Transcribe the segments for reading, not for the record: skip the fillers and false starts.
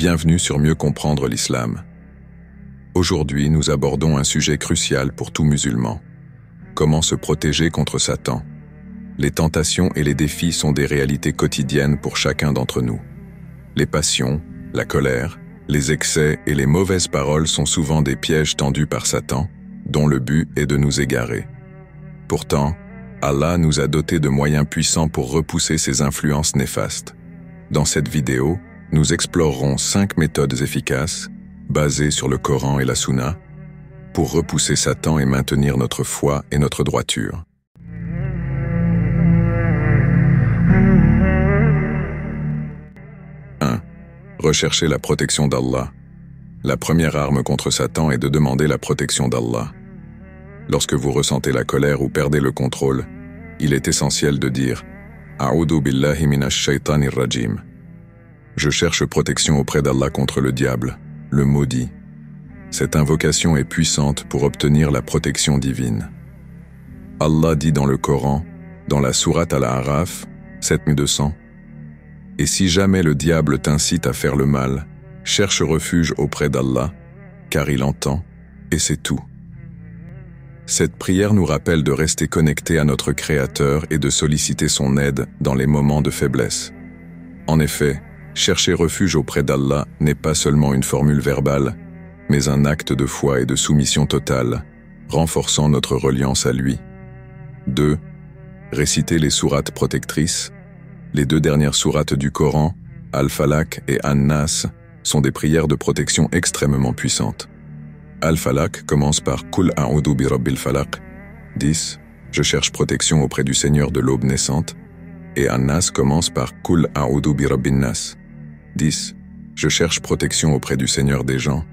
Bienvenue sur Mieux comprendre l'islam. Aujourd'hui, nous abordons un sujet crucial pour tout musulman. Comment se protéger contre Satan? Les tentations et les défis sont des réalités quotidiennes pour chacun d'entre nous. Les passions, la colère, les excès et les mauvaises paroles sont souvent des pièges tendus par Satan, dont le but est de nous égarer. Pourtant, Allah nous a dotés de moyens puissants pour repousser ces influences néfastes. Dans cette vidéo, nous explorerons 5 méthodes efficaces, basées sur le Coran et la Sunna, pour repousser Satan et maintenir notre foi et notre droiture. 1. Rechercher la protection d'Allah. La première arme contre Satan est de demander la protection d'Allah. Lorsque vous ressentez la colère ou perdez le contrôle, il est essentiel de dire « A'udhu billahi minash shaitanir rajim ». Je cherche protection auprès d'Allah contre le diable, le maudit. Cette invocation est puissante pour obtenir la protection divine. Allah dit dans le Coran, dans la sourate Al-A'raf, 7200, « Et si jamais le diable t'incite à faire le mal, cherche refuge auprès d'Allah, car il entend, et c'est tout. » Cette prière nous rappelle de rester connectés à notre Créateur et de solliciter son aide dans les moments de faiblesse. En effet, chercher refuge auprès d'Allah n'est pas seulement une formule verbale, mais un acte de foi et de soumission totale, renforçant notre reliance à lui. 2. Réciter les sourates protectrices. Les 2 dernières sourates du Coran, Al-Falaq et An-Nas, sont des prières de protection extrêmement puissantes. Al-Falaq commence par « Qul a'udhu bi rabbil falaq » 10. Je cherche protection auprès du Seigneur de l'aube naissante. Et An-Nas commence par « Qul a'udhu bi rabbin nas » 10. Je cherche protection auprès du Seigneur des gens.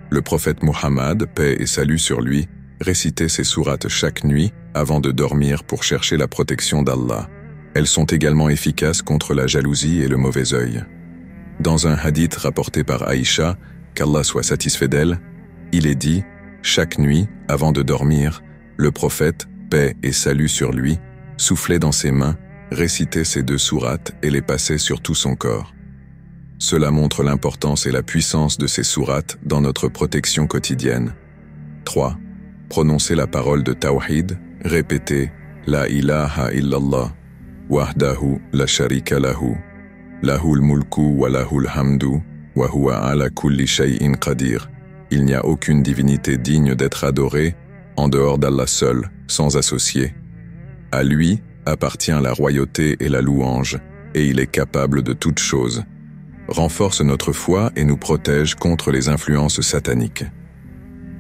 Le prophète Muhammad, paix et salut sur lui, récitait ces sourates chaque nuit avant de dormir pour chercher la protection d'Allah. Elles sont également efficaces contre la jalousie et le mauvais œil. Dans un hadith rapporté par Aïcha, qu'Allah soit satisfait d'elle, il est dit, chaque nuit, avant de dormir, le prophète, paix et salut sur lui, soufflait dans ses mains, récitait ces 2 sourates et les passait sur tout son corps. Cela montre l'importance et la puissance de ces sourates dans notre protection quotidienne. 3. Prononcer la parole de Tawhid, répéter La ilaha illallah, wahdahu la sharika lahu, lahul mulku wa lahul hamdu, wa huwa ala kulli shay'in qadir. Il n'y a aucune divinité digne d'être adorée en dehors d'Allah seul, sans associé. À lui appartient la royauté et la louange, et il est capable de toutes choses. Renforce notre foi et nous protège contre les influences sataniques.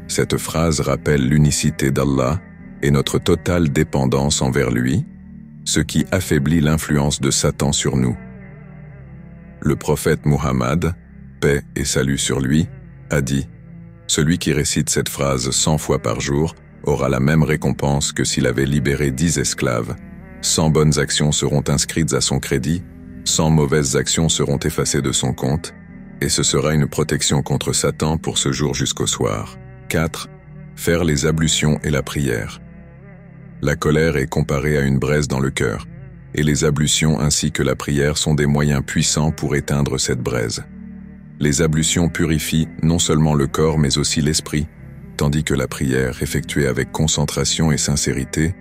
Cette phrase rappelle l'unicité d'Allah et notre totale dépendance envers lui, ce qui affaiblit l'influence de Satan sur nous. Le prophète Muhammad, paix et salut sur lui, a dit « Celui qui récite cette phrase 100 fois par jour aura la même récompense que s'il avait libéré 10 esclaves. 100 bonnes actions seront inscrites à son crédit, 100 mauvaises actions seront effacées de son compte, et ce sera une protection contre Satan pour ce jour jusqu'au soir. 4. Faire les ablutions et la prière. La colère est comparée à une braise dans le cœur, et les ablutions ainsi que la prière sont des moyens puissants pour éteindre cette braise. Les ablutions purifient non seulement le corps mais aussi l'esprit, tandis que la prière, effectuée avec concentration et sincérité,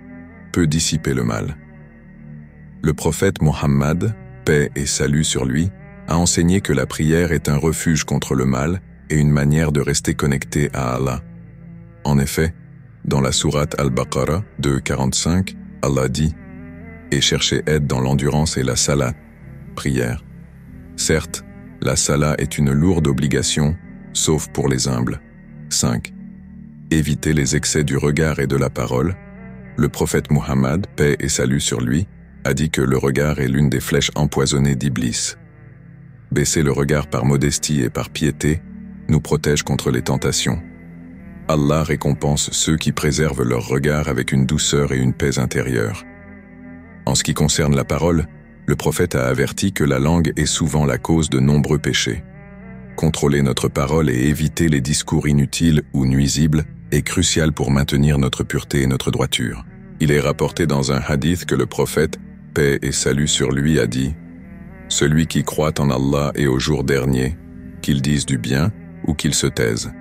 peut dissiper le mal. Le prophète Muhammad, paix et salut sur lui, a enseigné que la prière est un refuge contre le mal et une manière de rester connecté à Allah. En effet, dans la sourate Al-Baqarah 2:45, Allah dit « Et cherchez aide dans l'endurance et la salat, prière. Certes, la salat est une lourde obligation, sauf pour les humbles. 5. Éviter les excès du regard et de la parole. Le prophète Muhammad, paix et salut sur lui, a dit que le regard est l'une des flèches empoisonnées d'Iblis. Baisser le regard par modestie et par piété nous protège contre les tentations. Allah récompense ceux qui préservent leur regard avec une douceur et une paix intérieure. En ce qui concerne la parole, le prophète a averti que la langue est souvent la cause de nombreux péchés. Contrôler notre parole et éviter les discours inutiles ou nuisibles est crucial pour maintenir notre pureté et notre droiture. Il est rapporté dans un hadith que le prophète, paix et salut sur lui, a dit « Celui qui croit en Allah et au jour dernier, qu'il dise du bien ou qu'il se taise.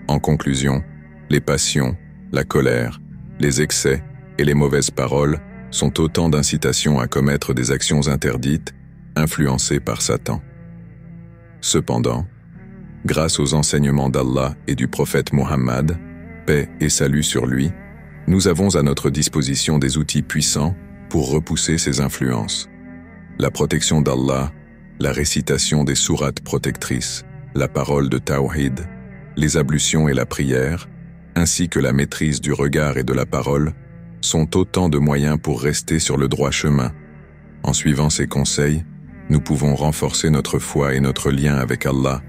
En conclusion, les passions, la colère, les excès et les mauvaises paroles sont autant d'incitations à commettre des actions interdites, influencées par Satan. Cependant, grâce aux enseignements d'Allah et du prophète Mohammed, paix et salut sur lui, nous avons à notre disposition des outils puissants pour repousser ces influences. La protection d'Allah, la récitation des sourates protectrices, la parole de Tawhid, les ablutions et la prière, ainsi que la maîtrise du regard et de la parole, sont autant de moyens pour rester sur le droit chemin. En suivant ces conseils, nous pouvons renforcer notre foi et notre lien avec Allah,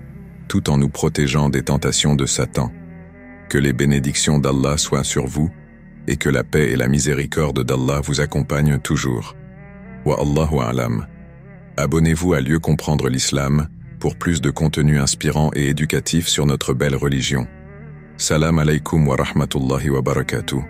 tout en nous protégeant des tentations de Satan. Que les bénédictions d'Allah soient sur vous, et que la paix et la miséricorde d'Allah vous accompagnent toujours. Wa Allahu a'lam. Abonnez-vous à Lieu comprendre l'Islam pour plus de contenu inspirant et éducatif sur notre belle religion. Salam alaykum wa rahmatullahi wa barakatuh.